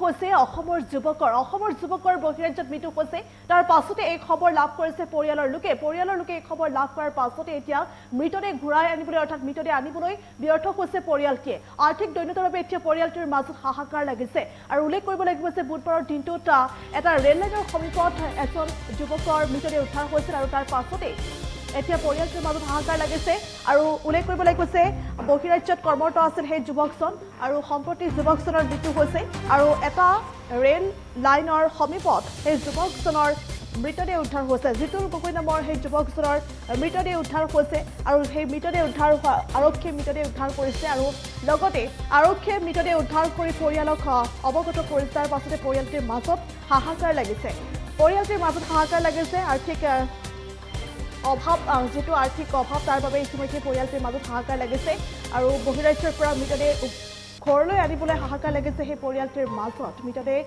হৈছে অসমৰ যুৱকৰ বহিৰাজ্যত মৃত্যু হৈছে তাৰ পাছতে এই খবৰ লাভ কৰিছে পৰিয়ালৰ লোকে এই খবৰ লাভ কৰাৰ পাছতে এতিয়া মৃতদেহ ঘূৰাই আনিবলৈ অৰ্থাৎ মৃতদেহ আনিবলৈ ব্যৰ্থ হৈছে পৰিয়ালটিয়ে আৰ্থিক দৈন্যতাৰ বাবে এতিয়া পৰিয়ালটোৰ মাজত হাহাকাৰ লাগিছে আৰু উল্লেখ কৰিব লাগিব যে বুধবাৰৰ দিনটোত এটা ৰেল লাইনৰ সমীপত এজন যুৱকৰ মৃতদেহ উদ্ধাৰ হৈছিল আৰু তাৰ পাছতে এতিয়া পৰিয়ালটোৰ মাজত হাহাকাৰ লাগিছে আৰু উল্লেখ কৰিব লাগিব যে বহিৰাজ্যত কৰ্মৰত আছিল সেই যুৱকজন আৰু সম্প্ৰতি যুৱকজনৰ মৃত্যু হৈছে আৰু এটা ৰেল লাইনৰ সমীপত সেই যুৱকজনৰ মৃতদেহ উদ্ধাৰ হৈছে জিতুল গগৈ নামৰ সেই যুৱকজনৰ মৃতদেহ উদ্ধাৰ হৈছে আৰু সেই মৃতদেহ উদ্ধাৰ হোৱা আৰক্ষীয়ে মৃতদেহ উদ্ধাৰ কৰিছে আৰু লগতে আৰক্ষীয়ে মৃতদেহ উদ্ধাৰ কৰি পৰিয়ালক অৱগত কৰিছে তাৰ পাছতে পৰিয়ালটোৰ মাজত হাহাকাৰ লাগিছে আৰ্থিক অভাৱ যেটো আৰ্থিক অভাৱ তাৰ বাবে ইতিমধ্যে পৰিয়ালটোৰ মাজত হাহাকাৰ লাগিছে আৰু বহিৰাজ্যৰ পৰা মৃতদেহ ঘৰলৈ আনিবলৈ হাহাকাৰ লাগিছে সেই পৰিয়ালটোৰ মাজত মৃতদেহ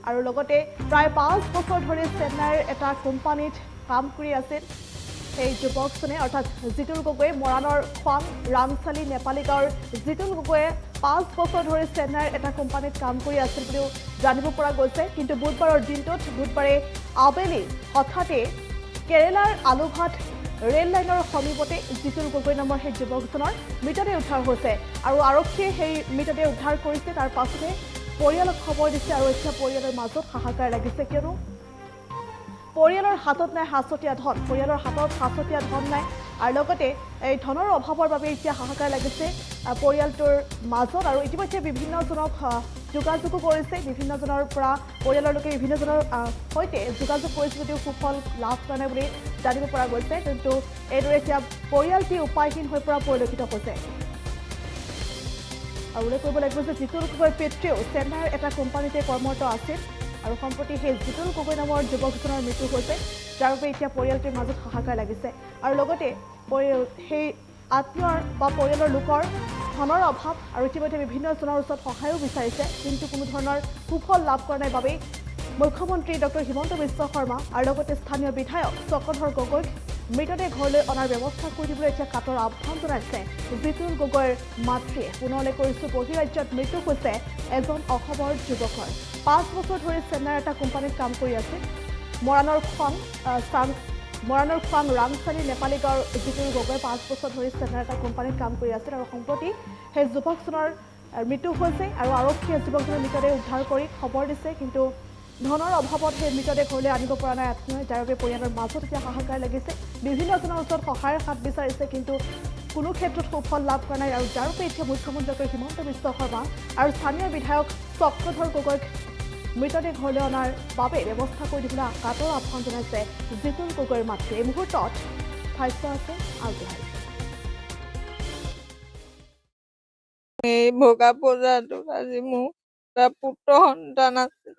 আৰু লগতে প্ৰায় 5 বছৰ ধৰি চেন্নাইৰ এটা কোম্পানীত কাম কৰি আছিল সেই যুৱকজনে অৰ্থাৎ জিতুল গগৈ মৰাণৰ খোৱাং ৰামচালি নেপালী গাঁৱৰ জিতুল গগৈয়ে 5 বছৰ ধৰি চেন্নাইৰ এটা কোম্পানীত কাম কৰি আছিল বুলিও জানিব পৰা গৈছে কিন্তু বুধবাৰে আবেলি হঠাতে কেৰেলাৰ আলুঘাট ৰেল লাইনৰ সমীপতে জিতুল গগৈ নামৰ সেই যুৱকজনৰ মৃতদেহ উদ্ধাৰ হৈছে আৰু আৰক্ষীয়ে সেই মৃতদেহ উদ্ধাৰ কৰিছে তাৰ পাছতে পৰিয়ালক খবৰ দিছে আৰু এতিয়া পৰিয়ালৰ মাজত হাহাকাৰ লাগিছে কিয়নো পৰিয়ালৰ হাতত নাই সাঁচতীয়া ধন নাই আৰু লগতে এই ধনৰ অভাৱৰ বাবে এতিয়া হাহাকাৰ লাগিছে পৰিয়ালটোৰ মাজত আৰু ইতিমধ্যে বিভিন্নজনক যোগাযোগো কৰিছে বিভিন্নজনৰ পৰা পৰিয়ালৰ লোকে বিভিন্নজনৰ সৈতে যোগাযোগ কৰিছে যদিও সুফল লাভ কৰা নাই বুলি জানিব পৰা গৈছে কিন্তু এইদৰে এতিয়া পৰিয়ালটি উপায়হীন হৈ পৰা পৰিলক্ষিত হৈছে আৰু উল্লেখ কৰিব লাগিব যে জিতুল গগৈৰ পিতৃও চেন্নাইৰ এটা কোম্পানীতে কৰ্মৰত আছিল আৰু সম্প্ৰতি সেই জিতুল গগৈ নামৰ যুৱকজনৰ মৃত্যু হৈছে যাৰ বাবে এতিয়া পৰিয়ালটোৰ মাজত হাহাকাৰ লাগিছে আৰু লগতে সেই আত্মীয়ৰ বা পৰিয়ালৰ লোকৰ ধনৰ অভাৱ আৰু ইতিমধ্যে বিভিন্নজনৰ ওচৰত সহায়ো বিচাৰিছে কিন্তু কোনো ধৰণৰ সুফল লাভ কৰা নাই বাবেই মুখ্যমন্ত্ৰী ডক্টৰ হিমন্ত বিশ্ব শৰ্মা আৰু লগতে স্থানীয় বিধায়ক চক্ৰধৰ গগৈক মৃতদেহ ঘৰলৈ অনাৰ ব্যৱস্থা কৰি দিবলৈ এতিয়া কাটৰ আহ্বান জনাইছে জিতুল গগৈৰ মাতৃয়ে পুনৰলৈ কৰিছোঁ বহিৰাজ্যত মৃত্যু হৈছে এজন অসমৰ যুৱকৰ 5 বছৰ ধৰি চেন্নাইৰ এটা কোম্পানীত কাম কৰি আছিল মৰাণৰ খোৱাং ৰামচালি নেপালী গাঁৱৰ জিতুল গগৈ 5 বছৰ ধৰি চেন্নাইৰ এটা কোম্পানীত কাম কৰি আছিল আৰু সম্প্ৰতি সেই যুৱকজনৰ মৃত্যু হৈছে আৰু আৰক্ষীয়ে যুৱকজনৰ মৃতদেহ উদ্ধাৰ কৰি খবৰ দিছে কিন্তু ধনৰ অভাৱত সেই মৃতদেহ ঘৰলৈ আনিব পৰা নাই আত্মীয় যাৰ বাবে পৰিয়ালৰ মাজত এতিয়া হাহাকাৰ লাগিছে বিভিন্নজনৰ ওচৰত সহায়ৰ হাত বিচাৰিছে কিন্তু কোনো ক্ষেত্ৰত সুফল লাভ কৰা নাই আৰু যাৰ বাবে এতিয়া মুখ্যমন্ত্ৰী ডক্টৰ হিমন্ত বিশ্ব শৰ্মা আৰু স্থানীয় বিধায়ক চক্ৰধৰ গগৈক মৃতদেহ ঘৰলৈ অনাৰ বাবে ব্যৱস্থা কৰি দিবলৈ কাটৰ আহ্বান জনাইছে জিতুল গগৈৰ মাতৃ এই মুহূৰ্তত ভাষ্য আছে আগবঢ়াইছে এই ভোগা পূজাটো আজি মোৰ এটা পুত্ৰ সন্তান আছিল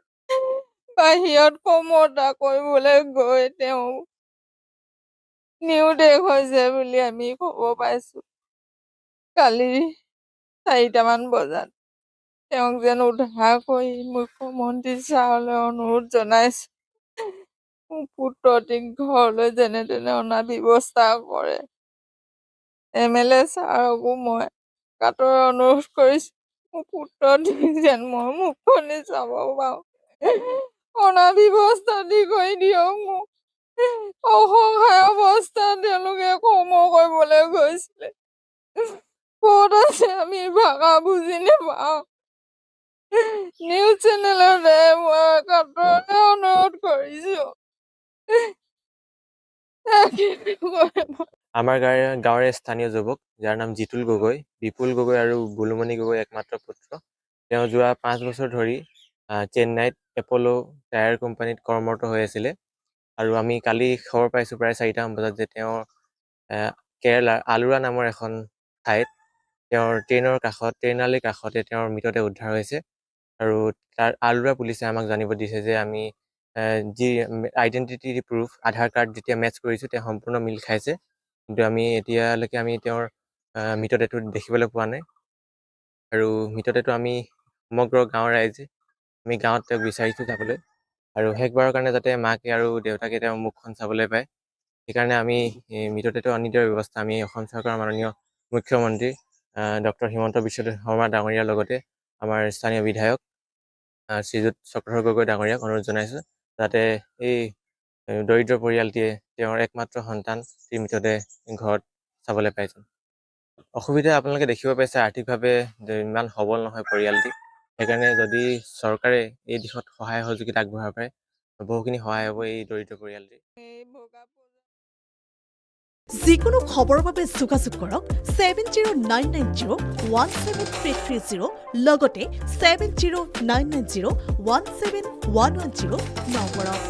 বাহিৰত কৰ্মতা কৰিবলৈ গৈ তেওঁ নিৰুদ্দেশ হৈছে বুলি আমি খবৰ পাইছো কালি 4টামান বজাত তেওঁক যেন উদ্ধাৰ কৰি মুখ্যমন্ত্ৰী ছাৰলৈ অনুৰোধ জনাইছো মোৰ পুত্ৰটিক ঘৰলৈ যেনে তেনে অনাৰ ব্যৱস্থা কৰে MLA ছাৰকো মই কাটৰ অনুৰোধ কৰিছো মোৰ পুত্ৰটিক যেন মই মুখখনি চাব পাৰো অনাৰ ব্যৱস্থা কৰি দিয়ক মোক অসহায় অৱস্থাত তেওঁলোকে কৰ্ম কৰিবলৈ গৈছিলে ক'ত আছে আমি ভাষা বুজি নাপাওঁ নিউজ চেনেলতে মই কাটৰতে অনুৰোধ কৰিছো আমাৰ গাঁৱৰে স্থানীয় যুৱক যাৰ নাম জিতুল গগৈ বিপুল গগৈ আৰু বুলুমণি গগৈ একমাত্ৰ পুত্ৰ তেওঁ যোৱা 5 বছৰ ধৰি চেন্নাইত এপ'লো টায়াৰ কোম্পানীত কৰ্মৰত হৈ আছিলে আৰু আমি কালি খবৰ পাইছোঁ প্ৰায় 4টামান বজাত যে তেওঁ কেৰেলাৰ আলুৰা নামৰ এখন ঠাইত তেওঁৰ ট্ৰেইনালীৰ কাষতে তেওঁৰ মৃতদেহ উদ্ধাৰ হৈছে আৰু তাৰ আলুৰা পুলিচে আমাক জানিব দিছে যে আমি যি আইডেণ্টিটি প্ৰুফ আধাৰ কাৰ্ড যেতিয়া মেটচ কৰিছোঁ তেওঁ সম্পূৰ্ণ মিল খাইছে কিন্তু এতিয়ালৈকে আমি তেওঁৰ মৃতদেহটো দেখিবলৈ পোৱা নাই আৰু মৃতদেহটো আমি সমগ্ৰ গাঁৱৰ ৰাইজে আমি গাঁৱত তেওঁক বিচাৰিছোঁ যাবলৈ আৰু শেষবাৰৰ কাৰণে যাতে মাকে আৰু দেউতাকে তেওঁৰ মুখখন চাবলৈ পায় সেইকাৰণে আমি মৃতদেহটো আনি দিয়াৰ ব্যৱস্থা আমি অসম চৰকাৰৰ মাননীয় মুখ্যমন্ত্ৰী ডক্টৰ হিমন্ত বিশ্ব শৰ্মা ডাঙৰীয়াৰ লগতে আমাৰ স্থানীয় বিধায়ক শ্ৰীযুত চক্ৰধৰ গগৈ ডাঙৰীয়াক অনুৰোধ জনাইছোঁ যাতে এই দৰিদ্ৰ পৰিয়ালটিয়ে তেওঁৰ একমাত্ৰ সন্তানটিৰ মৃতদেহ ঘৰত চাবলৈ পাইছে। অসুবিধা আপোনালোকে দেখিব পাইছে, আৰ্থিকভাৱে ইমান সবল নহয় পৰিয়ালটি। সেইকাৰণে যদি চৰকাৰে এই দিশত সহায় সহযোগিতা আগবঢ়াব পাৰে বহুখিনি সহায় হ'ব এই দৰিদ্ৰ পৰিয়ালটি। এই ভোগা যিকোনো খবৰৰ বাবে যোগাযোগ কৰক 7099017330 লগতে 7099017110 নম্বৰত।